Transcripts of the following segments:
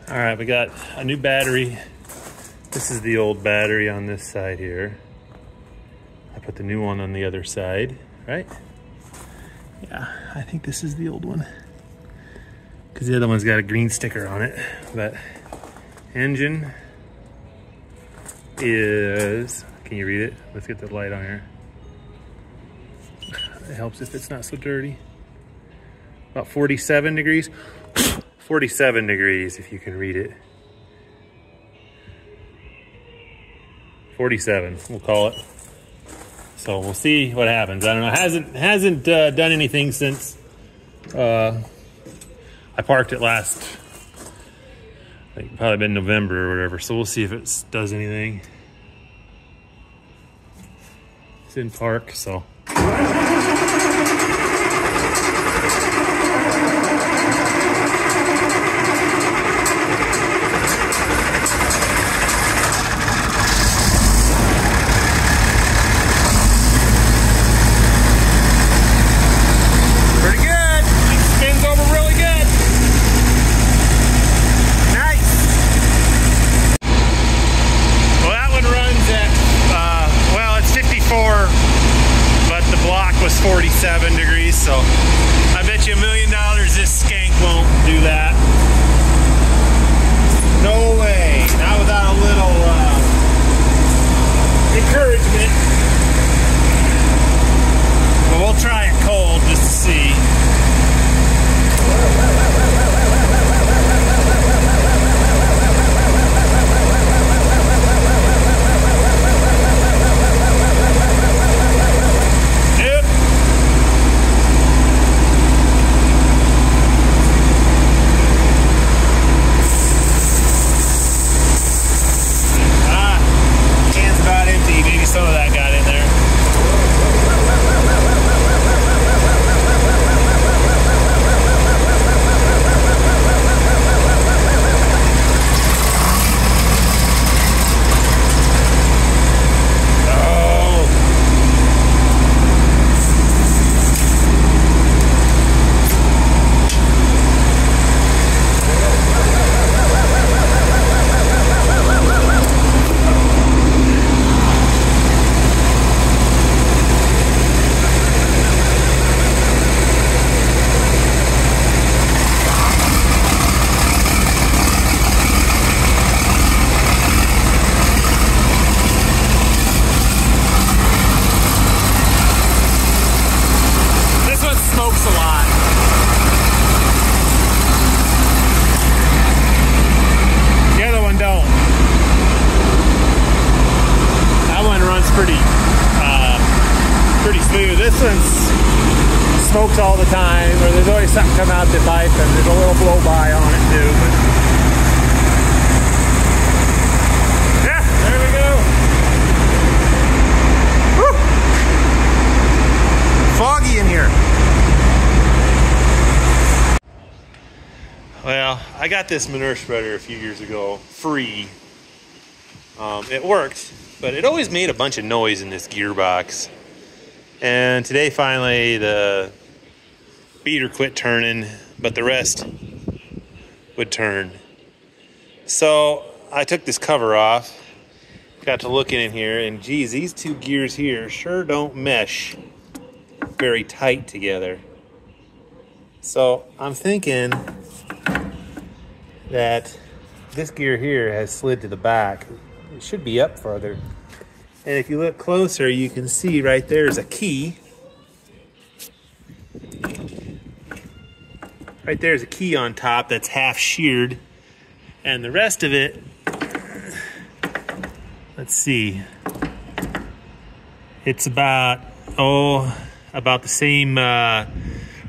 All right, we got a new battery. This is the old battery on this side here. I put the new one on the other side, right? Yeah, I think this is the old one, because the other one's got a green sticker on it. But engine is, can you read it? Let's get the light on here. It helps if it's not so dirty. About 47 degrees. 47 degrees, if you can read it. 47, we'll call it. So we'll see what happens. I don't know. Hasn't done anything since I parked it last. I think probably been November or whatever. So we'll see if it does anything. It's in park, so. But the block was 47 degrees, so I bet you $1 million this skank won't do that. No way, not without a little encouragement. But we'll try it cold just to see. Some of that got in there. Pretty smooth. This one's smokes all the time, or there's always something come out the pipe, and there's a little blow by on it too. But yeah, there we go. Woo! Foggy in here. Well, I got this manure spreader a few years ago, free. It worked, but it always made a bunch of noise in this gearbox. And today finally the beater quit turning, but the rest would turn. So I took this cover off, got to looking in here, and geez, these two gears here sure don't mesh very tight together. So I'm thinking that this gear here has slid to the back. It should be up further. And if you look closer, you can see right there's a key. Right there's a key on top that's half sheared. And the rest of it, let's see. It's about the same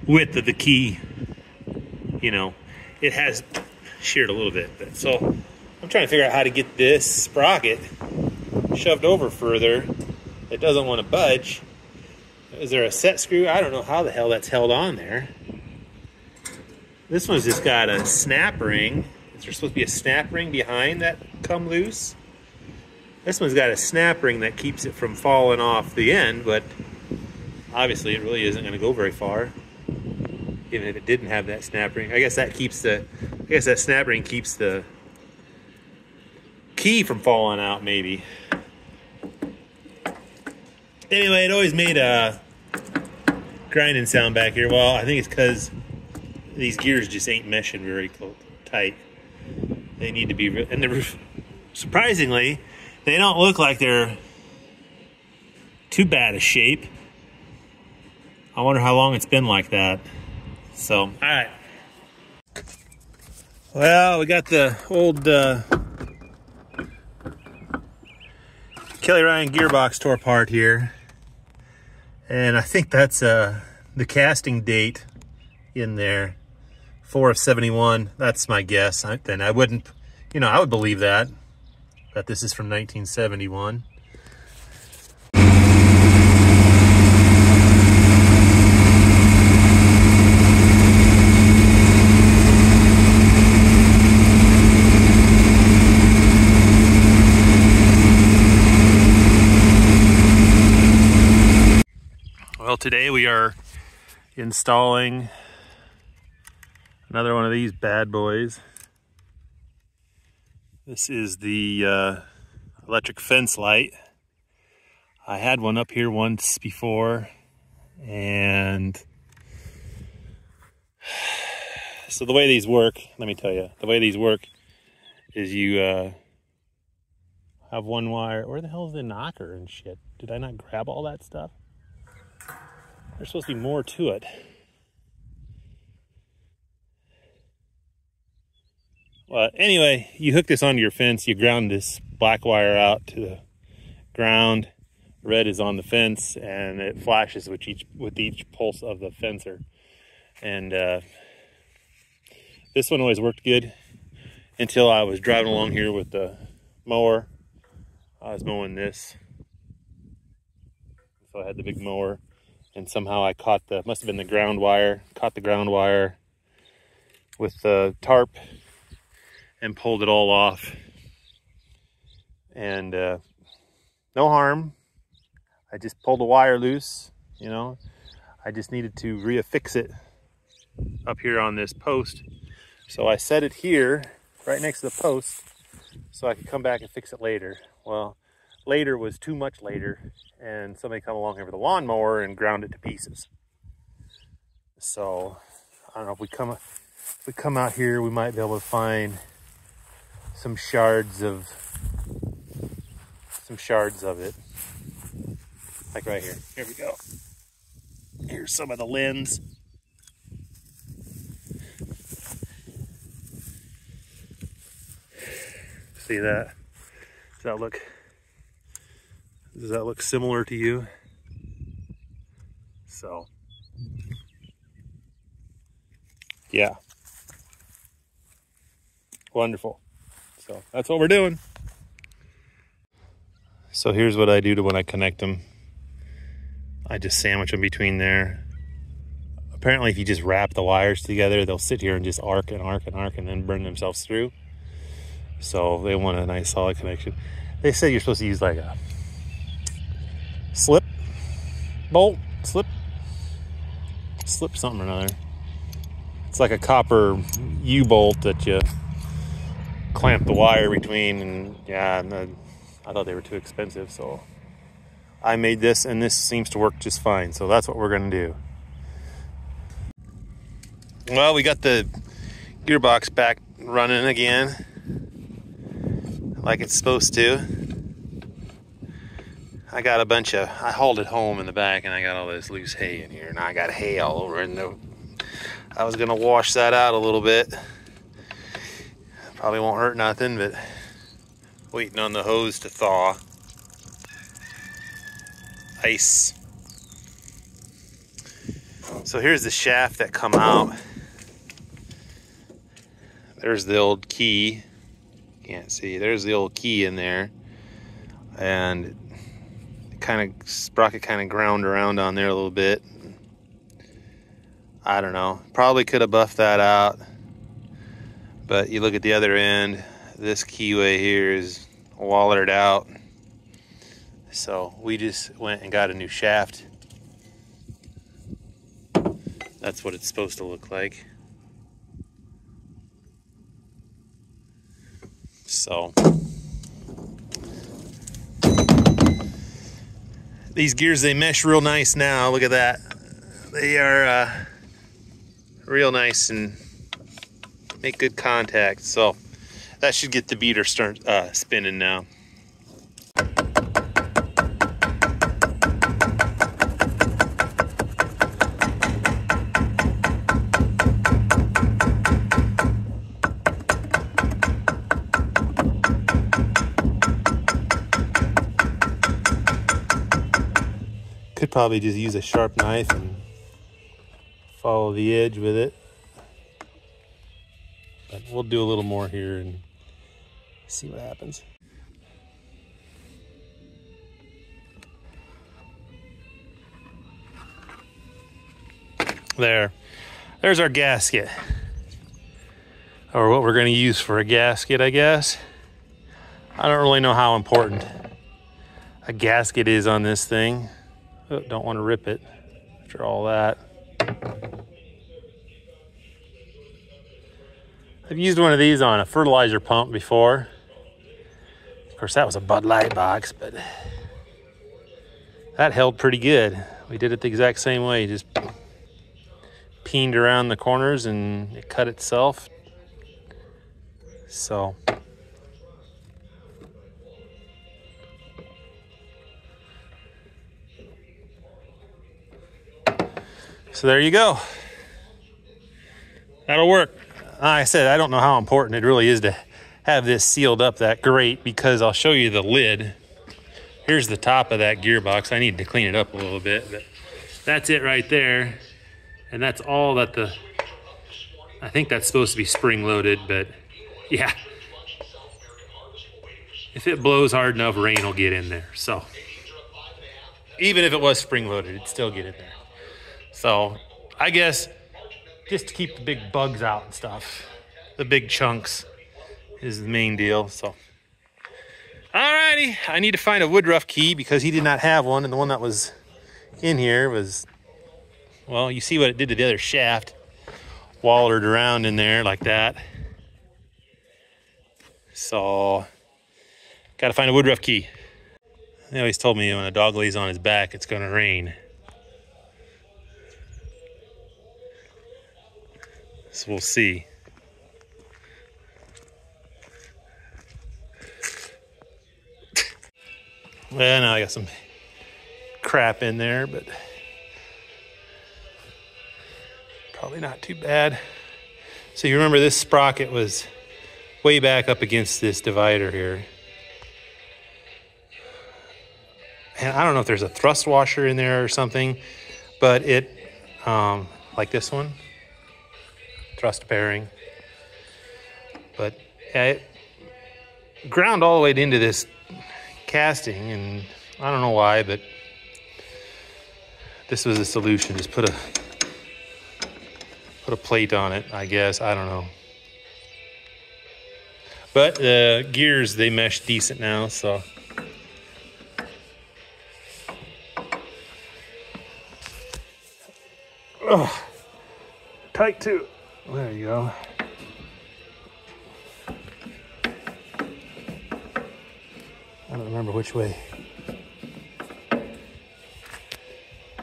width of the key. You know, it has sheared a little bit. So I'm trying to figure out how to get this sprocket shoved over further. It doesn't want to budge. Is there a set screw? I don't know how the hell that's held on there. This one's just got a snap ring. Is there supposed to be a snap ring behind that come loose? This one's got a snap ring that keeps it from falling off the end, but obviously it really isn't going to go very far, even if it didn't have that snap ring. I guess that keeps the guess that snap ring keeps the key from falling out, maybe. Anyway, it always made a grinding sound back here. Well, I think it's because these gears just ain't meshing very tight. They need to be, and they're, surprisingly, they don't look like they're too bad a shape. I wonder how long it's been like that. So, all right. Well, we got the old Kelly Ryan gearbox tore apart here. And I think that's the casting date in there, 4 of 71. That's my guess. Then I wouldn't, you know, I would believe that this is from 1971. Well, today we are installing another one of these bad boys. This is the electric fence light. I had one up here once before, and so the way these work, let me tell you, the way these work is you have one wire. Where the hell is the knocker and shit? Did I not grab all that stuff? There's supposed to be more to it. Well, anyway, you hook this onto your fence, you ground this black wire out to the ground. Red is on the fence, and it flashes with each pulse of the fencer. And this one always worked good until I was driving along here with the mower. I was mowing this, so I had the big mower. And somehow I caught must have been the ground wire, caught the ground wire with the tarp and pulled it all off. And no harm. I just pulled the wire loose, you know. I just needed to reaffix it up here on this post. So I set it here, right next to the post, so I could come back and fix it later. Well, later was too much later, and somebody come along here with a lawnmower and ground it to pieces. So I don't know, if we come out here, we might be able to find some shards of it. Like right here. Here we go. Here's some of the lens. See that? Does that look similar to you? So, yeah. Wonderful. So that's what we're doing. So here's what I do when I connect them. I just sandwich them between there. Apparently if you just wrap the wires together, they'll sit here and just arc and arc and arc and then burn themselves through. So they want a nice solid connection. They say you're supposed to use like a slip something or another. It's like a copper U-bolt that you clamp the wire between, and yeah, I thought they were too expensive, so I made this, and this seems to work just fine. So that's what we're gonna do. Well, we got the gearbox back running again like it's supposed to. I got I hauled it home in the back, and I got all this loose hay in here, and I got hay all over it. I was gonna wash that out a little bit. Probably won't hurt nothing, but waiting on the hose to thaw. Ice. So here's the shaft that come out. There's the old key. Can't see. There's the old key in there, and sprocket kind of ground around on there a little bit. I don't know. Probably could have buffed that out, but you look at the other end. This keyway here is wallered out, so we just went and got a new shaft. That's what it's supposed to look like. So these gears, they mesh real nice now. Look at that. They are real nice and make good contact. So that should get the beater start spinning now. Could probably just use a sharp knife and follow the edge with it. But we'll do a little more here and see what happens. There's our gasket. Or what we're going to use for a gasket, I guess. I don't really know how important a gasket is on this thing. Oh, don't want to rip it after all that. I've used one of these on a fertilizer pump before. Of course, that was a Bud Light box, but that held pretty good. We did it the exact same way, just peened around the corners and it cut itself. So there you go. That'll work. Like I said, I don't know how important it really is to have this sealed up that great, because I'll show you the lid. Here's the top of that gearbox. I need to clean it up a little bit, but that's it right there. And that's all that I think that's supposed to be spring loaded, but yeah. If it blows hard enough, rain will get in there. So even if it was spring loaded, it'd still get in there. So I guess just to keep the big bugs out and stuff, the big chunks is the main deal. So alrighty, I need to find a Woodruff key because he did not have one, and the one that was in here was, well, you see what it did to the other shaft. Wallered around in there like that. So gotta find a Woodruff key. They always told me when a dog lays on his back, it's gonna rain. So we'll see. Well, now I got some crap in there, but probably not too bad. So you remember this sprocket was way back up against this divider here. And I don't know if there's a thrust washer in there or something, but it, like this one, thrust bearing. But it ground all the way into this casting, and I don't know why, but this was a solution. Just put a plate on it, I guess. I don't know. But the gears, they mesh decent now, so. Oh, tight too. There you go. I don't remember which way.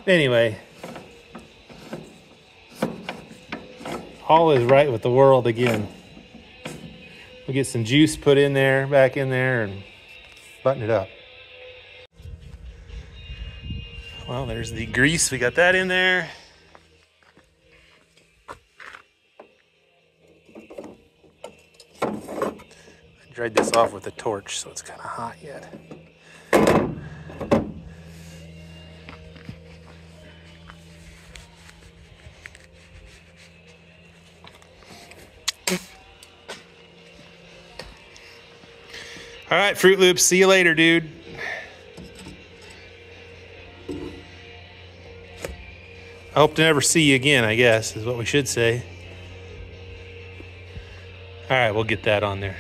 Anyway, all is right with the world again. We'll get some juice put in there, back in there, and button it up. Well, there's the grease. We got that in there. I dried this off with a torch, so it's kind of hot yet. All right, Fruit Loops, see you later, dude. I hope to never see you again, I guess, is what we should say. All right, we'll get that on there.